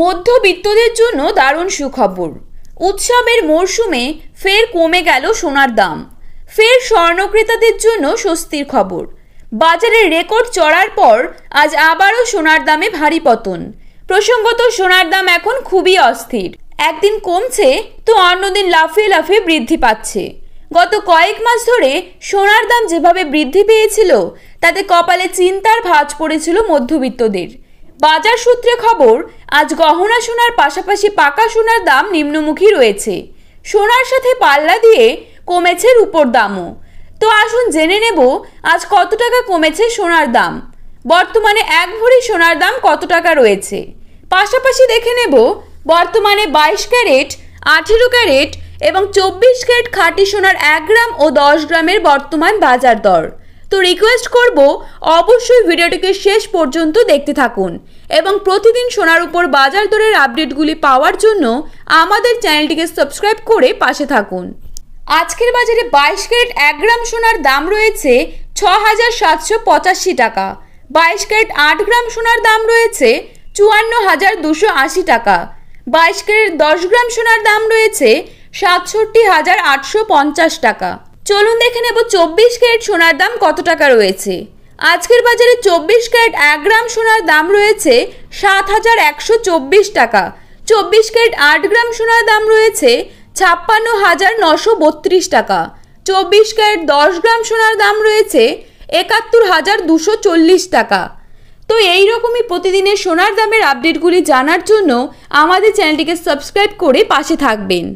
মধ্যবিত্তদের জন্য দারুণ সুখবর। উৎসবের মরশুমে ফের কমে গেল সোনার দাম। ফের স্বর্ণক্রেতাদের জন্য স্বস্তির খবর। বাজারে রেকর্ড চড়ার পর আজ আবারও সোনার দামে ভারী পতন। প্রসঙ্গত, সোনার দাম এখন খুবই অস্থির। একদিন কমছে তো অন্যদিন লাফিয়ে লাফিয়ে বৃদ্ধি পাচ্ছে। গত কয়েক মাস ধরে সোনার দাম যেভাবে বৃদ্ধি পেয়েছিল তাতে কপালে চিন্তার ভাঁজ পড়েছিল মধ্যবিত্তদের। বাজার সূত্রে খবর, আজ গহনা সোনার পাশাপাশি পাকা সোনার দাম নিম্নমুখী রয়েছে। সোনার সাথে পাল্লা দিয়ে কমেছে রূপোর দামও। তো আসুন জেনে নেব আজ কত টাকা কমেছে সোনার দাম। বর্তমানে এক ভরি সোনার দাম কত টাকা রয়েছে। পাশাপাশি দেখে নেব বর্তমানে 22 ক্যারেট, 18 ক্যারেট এবং 24 ক্যারেট খাঁটি সোনার 1 গ্রাম ও 10 গ্রামের বর্তমান বাজার দর। তো রিকোয়েস্ট করব অবশ্যই ভিডিওটিকে শেষ পর্যন্ত দেখতে থাকুন এবং প্রতিদিন সোনার উপর বাজার দরের আপডেটগুলি পাওয়ার জন্য আমাদের চ্যানেলটিকে সাবস্ক্রাইব করে পাশে থাকুন। আজকের বাজারে 22 ক্যারেট 1 গ্রাম সোনার দাম রয়েছে 6,785 টাকা। 22 ক্যারেট 8 গ্রাম সোনার দাম রয়েছে 54,280 টাকা। 22 ক্যারেট 10 গ্রাম সোনার দাম রয়েছে 67,850 টাকা। চলুন দেখে নেব 24 ক্যারেট সোনার দাম কত টাকা রয়েছে। আজকের বাজারে 24 ক্যারেট 1 গ্রাম সোনার দাম রয়েছে 7,124 টাকা। 24 ক্যারেট 8 গ্রাম সোনার দাম রয়েছে 56,932 টাকা। 24 ক্যারেট 10 গ্রাম সোনার দাম রয়েছে 71,240 টাকা। তো এইরকমই প্রতিদিনের সোনার দামের আপডেটগুলি জানার জন্য আমাদের চ্যানেলটিকে সাবস্ক্রাইব করে পাশে থাকবেন।